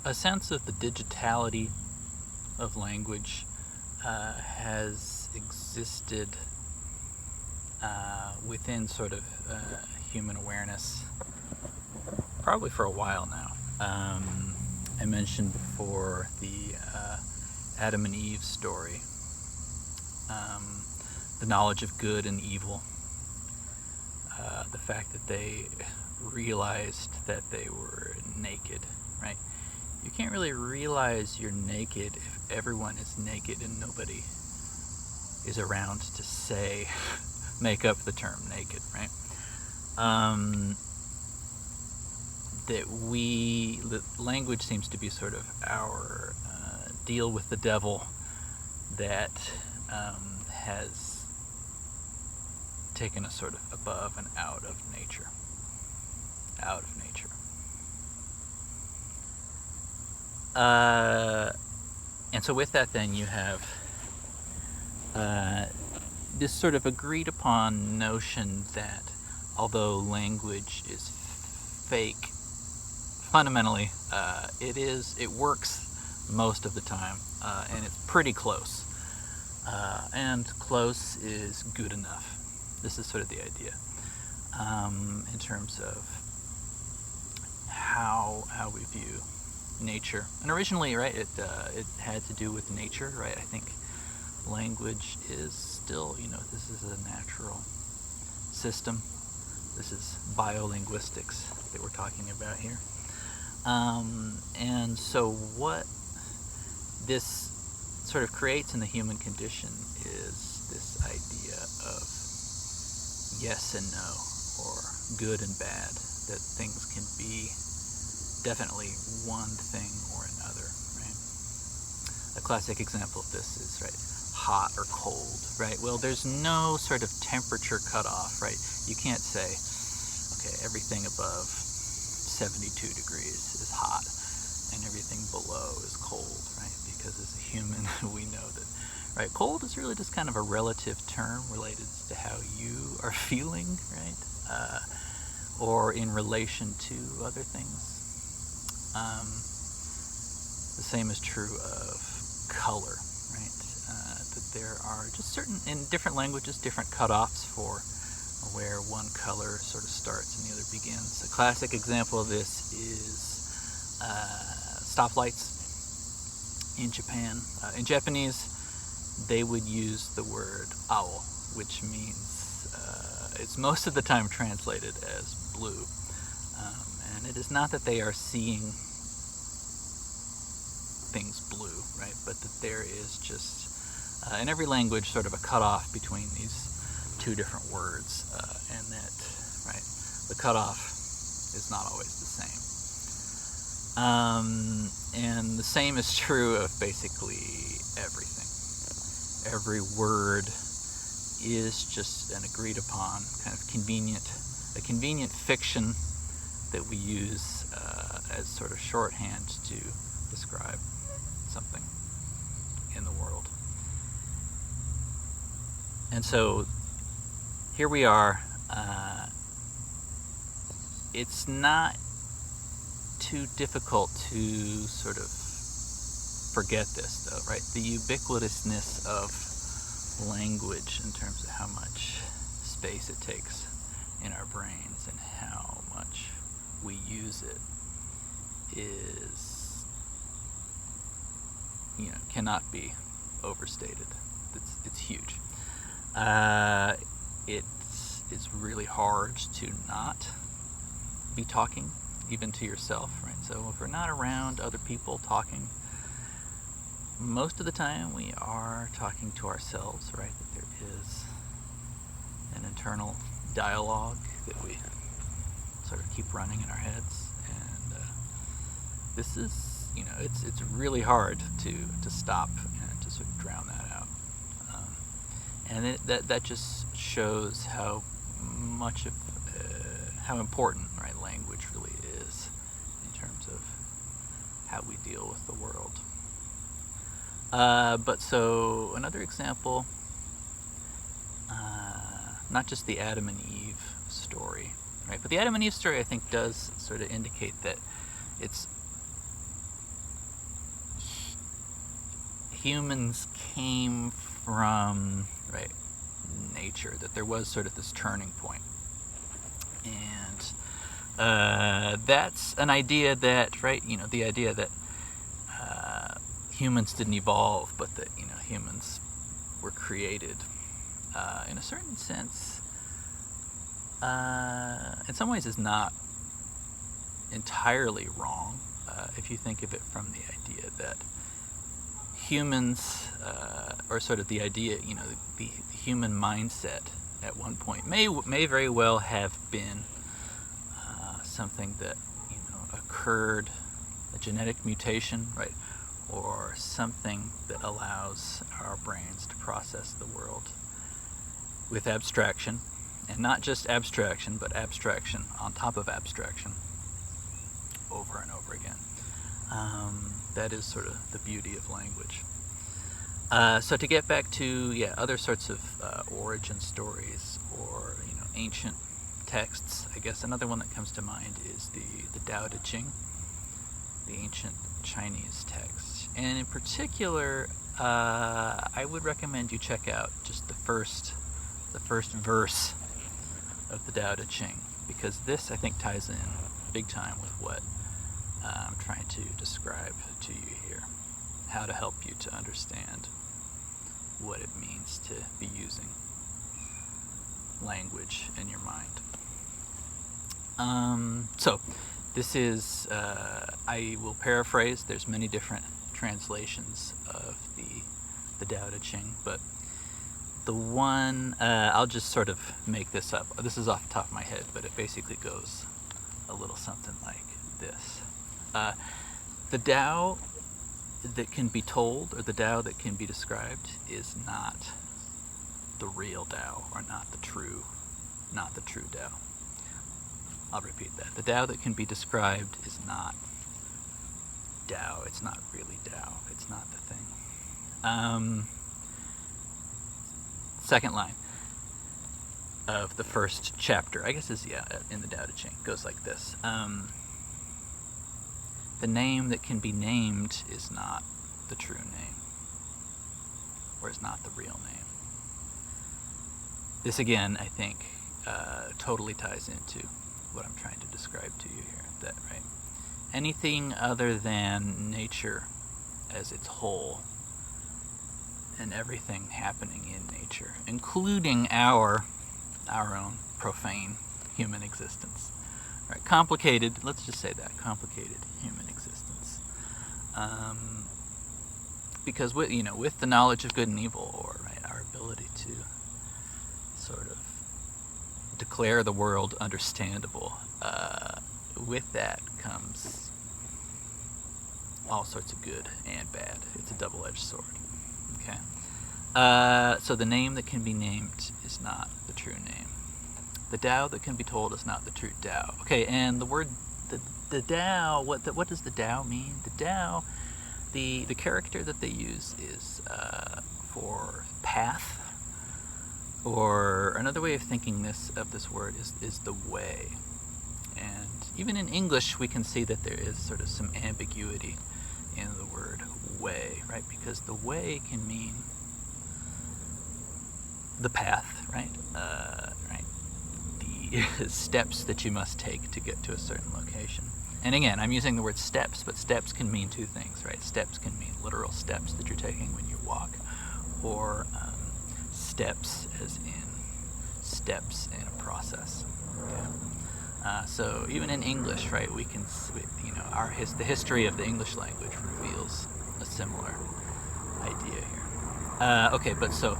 a sense of the digitality of language has existed within sort of human awareness probably for a while now. I mentioned before the Adam and Eve story, the knowledge of good and evil, the fact that they realized that they were naked, right? You can't really realize you're naked if everyone is naked and nobody is around to say, make up the term naked, right? The language seems to be sort of our deal with the devil that has taken us sort of above and out of nature. And so with that then you have this sort of agreed upon notion that although language is fake, fundamentally it works most of the time, and it's pretty close. And close is good enough. This is sort of the idea in terms of how we view nature. And originally, right, it had to do with nature, right? I think language is still, this is a natural system. This is biolinguistics that we're talking about here. And so what this sort of creates in the human condition is this idea of yes and no, or good and bad, that things can be definitely one thing or another, right? A classic example of this is, right, hot or cold, right? Well, there's no sort of temperature cutoff, right? You can't say, okay, everything above 72 degrees is hot and everything below is cold, right? Because as a human, we know that, right, cold is really just kind of a relative term related to how you are feeling, right? Or in relation to other things. The same is true of color, right? That there are just certain, in different languages, different cutoffs for where one color sort of starts and the other begins. A classic example of this is stoplights in Japan. In Japanese, they would use the word ao, which means it's most of the time translated as blue. And it is not that they are seeing things blue, right? But that there is just, in every language, sort of a cutoff between these two different words, and that, right, the cutoff is not always the same. And the same is true of basically everything. Every word is just an agreed upon kind of a convenient fiction that we use as sort of shorthand to describe something in the world. And so here we are. It's not too difficult to sort of forget this, though, right? The ubiquitousness of language in terms of how much space it takes in our brains and how much we use it is, cannot be overstated. It's huge. It's really hard to not be talking, even to yourself, right? So if we're not around other people talking, most of the time we are talking to ourselves, right? That there is an internal dialogue that we sort of keep running in our heads, and this is, it's really hard to stop and to sort of drown that out. And that just shows how much of how important, right, language really is in terms of how we deal with the world. But so another example, not just the Adam and Eve story, right? But the Adam and Eve story, I think, does sort of indicate that it's humans came from, right, nature, that there was sort of this turning point. And that's an idea that, right, the idea that humans didn't evolve, but that, humans were created, in a certain sense, in some ways is not entirely wrong, if you think of it from the idea that humans, or sort of the idea, the human mindset at one point may very well have been something that, occurred, a genetic mutation, right, or something that allows our brains to process the world with abstraction, and not just abstraction, but abstraction on top of abstraction, over and over again. That is sort of the beauty of language. So to get back to other sorts of origin stories, or ancient texts, I guess another one that comes to mind is the Tao Te Ching, the ancient Chinese text. And in particular, I would recommend you check out just the first verse of the Tao Te Ching, because this, I think, ties in big time with what I'm trying to describe to you here, how to help you to understand what it means to be using language in your mind. So this is, I will paraphrase, there's many different translations of the Tao Te Ching, but the one, I'll just sort of make this up. This is off the top of my head, but it basically goes a little something like this. The Tao that can be told, or the Tao that can be described, is not the real Tao, or not the true Tao. I'll repeat that. The Tao that can be described is not Tao. It's not really Tao. It's not the thing. Second line of the first chapter, I guess, is in the Tao Te Ching, goes like this. The name that can be named is not the true name, or is not the real name. This again, I think, totally ties into what I'm trying to describe to you here. That, right, anything other than nature as its whole, and everything happening in nature, including our own profane human existence. Right, complicated, let's just say that, complicated human existence. Because with the knowledge of good and evil, or right, our ability to sort of declare the world understandable, with that comes all sorts of good and bad. It's a double-edged sword. Okay. So the name that can be named is not the true name. The Tao that can be told is not the true Tao. Okay, and the word, the Tao, what does the Tao mean? The Tao, the character that they use is for path, or another way of thinking of this word is the way. And even in English, we can see that there is sort of some ambiguity in the word way, right? Because the way can mean the path, right? Right, the steps that you must take to get to a certain location. And again, I'm using the word steps, but steps can mean two things, right? Steps can mean literal steps that you're taking when you walk, or steps as in steps in a process. Okay? So even in English, right, we can, the history of the English language reveals a similar idea here. Okay, but so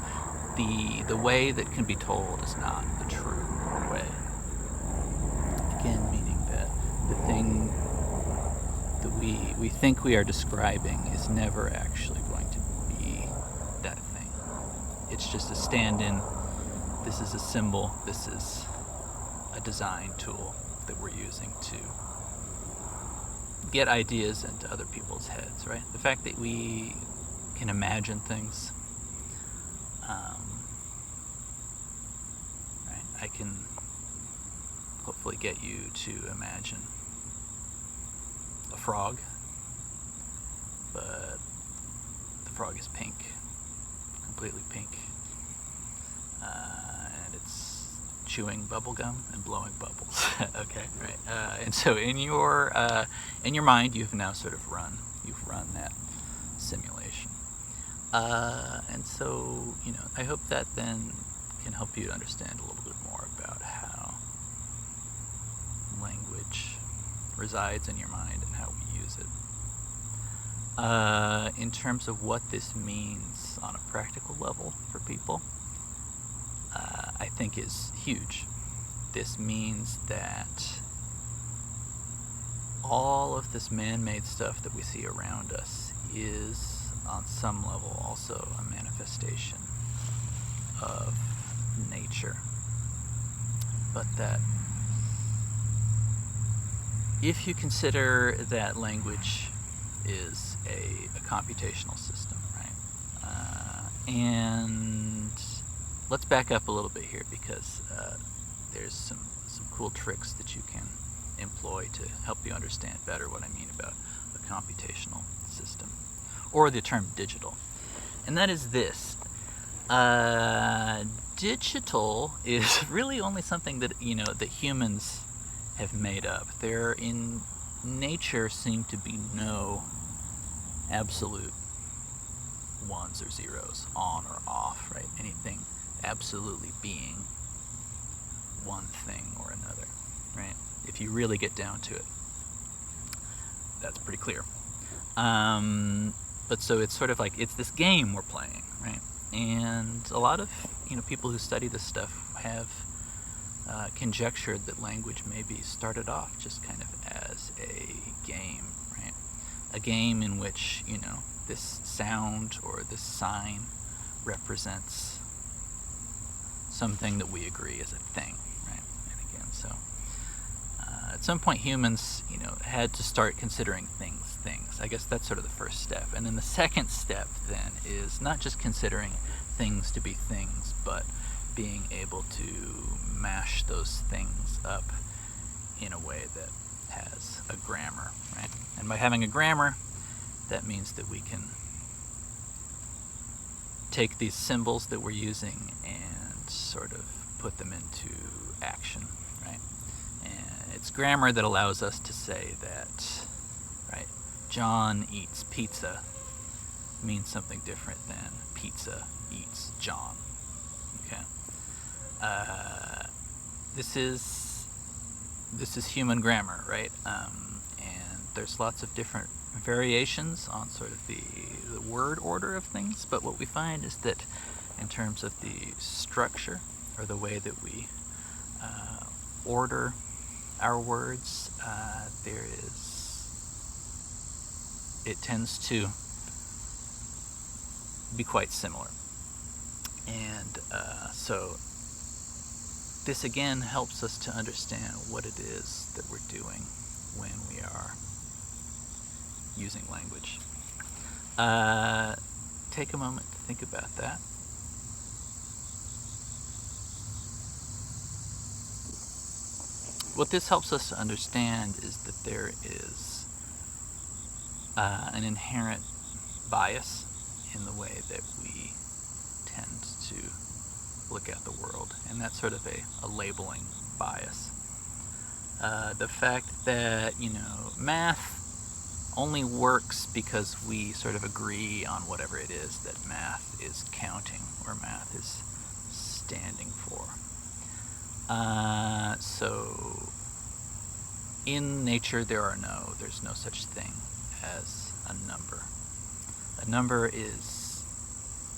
the way that can be told is not the true way. Again, meaning that the thing that we think we are describing is never actually going to be that thing. It's just a stand-in. This is a symbol. This is a design tool that we're using to get ideas into other people's heads, right? The fact that we can imagine things, right? I can hopefully get you to imagine a frog, but the frog is pink, completely pink, and it's chewing bubble gum and blowing bubbles. Okay, right. And so in your mind, you've now sort of run that simulation. And so, I hope that then can help you to understand a little bit more about how language resides in your mind and how we use it. In terms of what this means on a practical level for people, I think is huge. This means that all of this man-made stuff that we see around us is, on some level, also a manifestation of nature. But that if you consider that language is a computational system, right? And let's back up a little bit here, because there's some cool tricks that you can employ to help you understand better what I mean about a computational system, or the term digital. And that is this. Digital is really only something that, that humans have made up. There in nature seem to be no absolute ones or zeros, on or off, right? Anything absolutely being one thing or another, right? If you really get down to it, that's pretty clear. But so it's sort of like, it's this game we're playing, right? And a lot of, people who study this stuff have conjectured that language maybe started off just kind of as a game, right? A game in which, this sound or this sign represents something that we agree is a thing, right? And again, so at some point humans, had to start considering things. I guess that's sort of the first step. And then the second step then is not just considering things to be things, but being able to mash those things up in a way that has a grammar, right? And by having a grammar, that means that we can take these symbols that we're using and sort of put them into action, right? And it's grammar that allows us to say that, right, John eats pizza means something different than pizza eats John. Okay. This is human grammar, right? And there's lots of different variations on sort of the word order of things, but what we find is that in terms of the structure, or the way that we order our words, it tends to be quite similar. And so this again helps us to understand what it is that we're doing when we are using language. Take a moment to think about that. What this helps us to understand is that there is an inherent bias in the way that we tend to look at the world, and that's sort of a labeling bias. The fact that, math only works because we sort of agree on whatever it is that math is counting, or math is standing for. So in nature there's no such thing as a number. A number is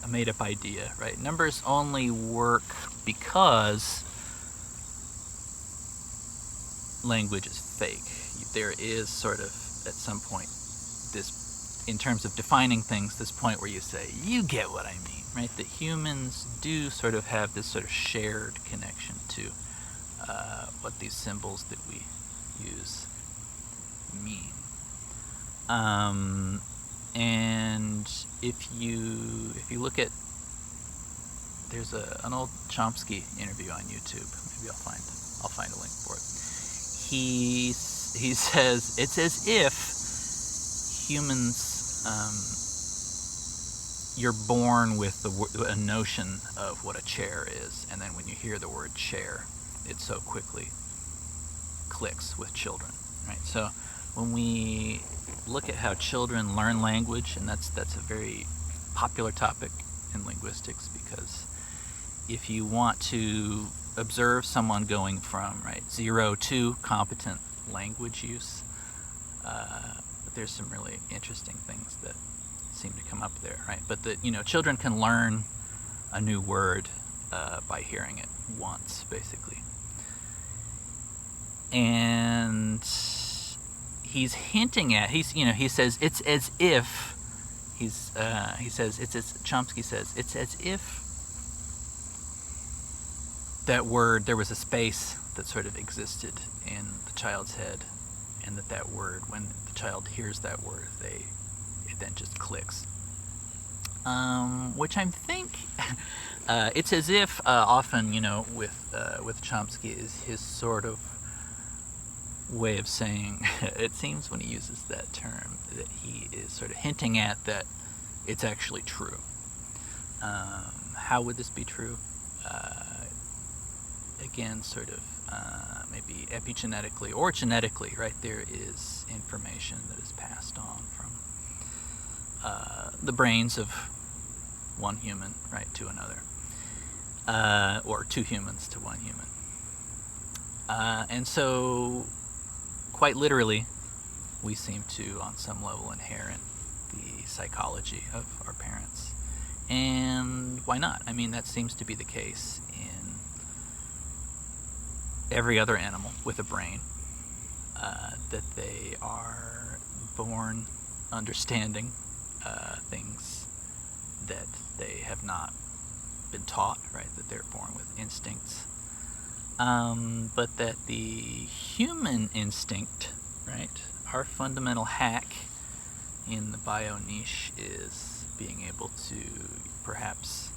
a made-up idea, right? Numbers only work because language is fake. There is sort of, at some point, this, in terms of defining things, this point where you say, you get what I mean, right? That humans do sort of have this sort of shared connection to what these symbols that we use mean. And if you look at, there's an old Chomsky interview on YouTube. Maybe I'll find a link for it. He says it's as if humans you're born with a notion of what a chair is, and then when you hear the word chair, it so quickly clicks with children, right? So when we look at how children learn language, and that's a very popular topic in linguistics, because if you want to observe someone going from 0 to competent language use, there's some really interesting things that seem to come up there, right? But children can learn a new word by hearing it once, basically. And he's hinting at, he says it's as if, he says, Chomsky says, it's as if that word, there was a space that sort of existed in the child's head, and that word, when the child hears that word, it then just clicks. Which I think, it's as if often, with Chomsky, is his sort of way of saying, it seems when he uses that term, that he is sort of hinting at that it's actually true. How would this be true? Again, sort of maybe epigenetically or genetically, right? There is information that is passed on from the brains of one human, right, to another, or two humans to one human. And so, quite literally, we seem to, on some level, inherit the psychology of our parents. And why not? I mean, that seems to be the case in every other animal with a brain, that they are born understanding things that they have not been taught, right? That they're born with instincts. But that the human instinct, right, our fundamental hack in the bio niche is being able to perhaps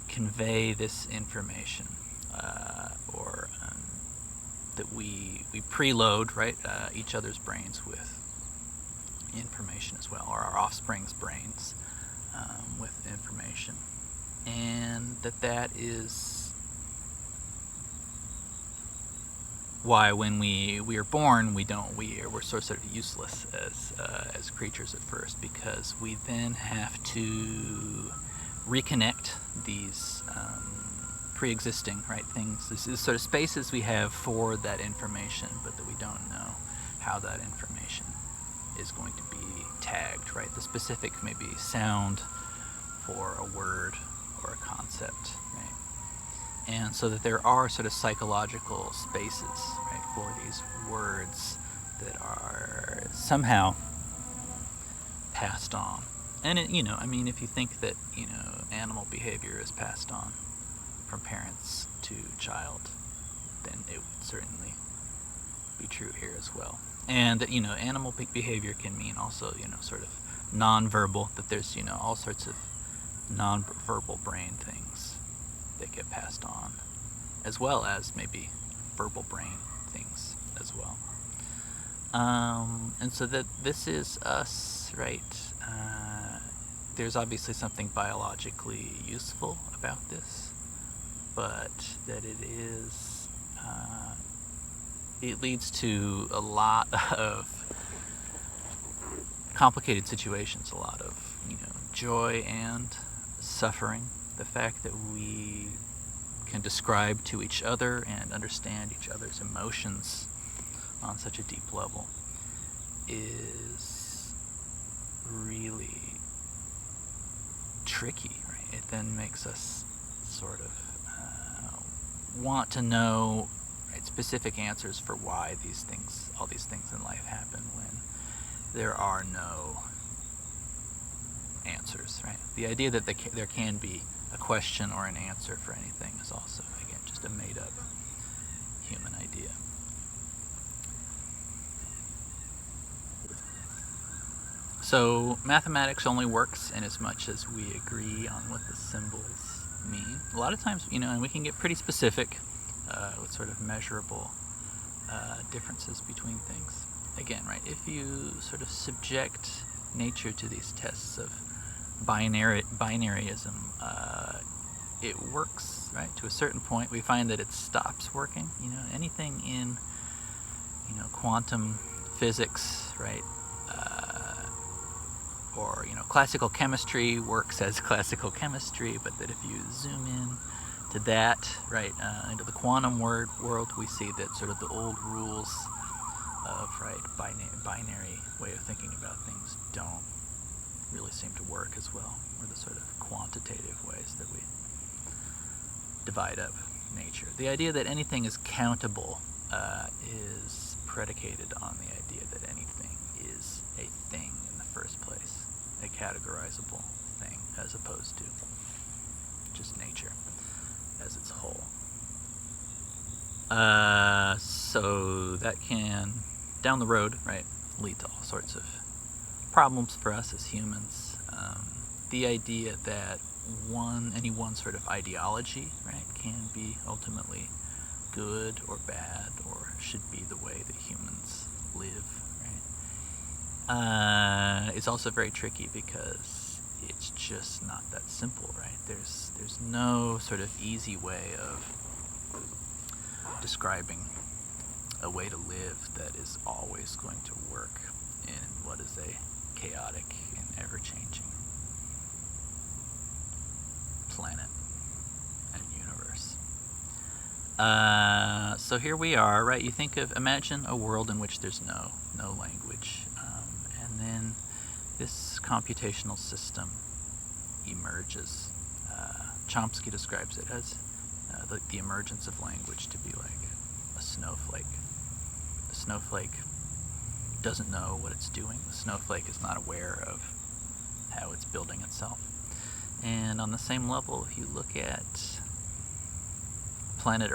convey this information, or that we preload, right, each other's brains with information as well, or our offspring's brains with information, and that is why when we are born, we're sort of useless as creatures at first, because we then have to reconnect these pre-existing, right, things, this is sort of spaces we have for that information, but that we don't know how that information is going to be tagged, right? The specific maybe sound for a word or a concept, right? And so that there are sort of psychological spaces, right, for these words that are somehow passed on. And if you think that, animal behavior is passed on from parents to child, then it would certainly be true here as well. And that, animal behavior can mean also, sort of non-verbal, that there's, all sorts of non-verbal brain things that get passed on, as well as maybe verbal brain things as well. And so that this is us, right? There's obviously something biologically useful about this, but that it leads to a lot of complicated situations, a lot of joy and suffering. The fact that we can describe to each other and understand each other's emotions on such a deep level is really tricky, right? It then makes us sort of want to know, right, specific answers for why all these things in life happen, when there are no answers, right? The idea that there can be a question or an answer for anything is also, again, just a made-up human idea. So mathematics only works in as much as we agree on what the symbols mean. A lot of times, and we can get pretty specific with sort of measurable differences between things. Again, right, if you sort of subject nature to these tests of binaryism, it works, right, to a certain point. We find that it stops working. Anything in, quantum physics, right, or classical chemistry works as classical chemistry, but that if you zoom in to that, right, into the quantum world, we see that sort of the old rules of, right, binary way of thinking about things don't really seem to work as well, or the sort of quantitative ways that we divide up nature. The idea that anything is countable is predicated on the idea that anything is a thing in the first place, a categorizable thing, as opposed to just nature as its whole. So that can, down the road, right, lead to all sorts of problems for us as humans. The idea that any one sort of ideology, right, can be ultimately good or bad, or should be the way that humans live, right, is also very tricky, because it's just not that simple, right? There's no sort of easy way of describing a way to live that is always going to work in what is a chaotic and ever-changing planet and universe. So here we are, right? You imagine a world in which there's no language, and then this computational system emerges. Chomsky describes it as the emergence of language to be like a snowflake. The snowflake doesn't know what it's doing. The snowflake is not aware of how it's building itself. And on the same level, if you look at planet Earth,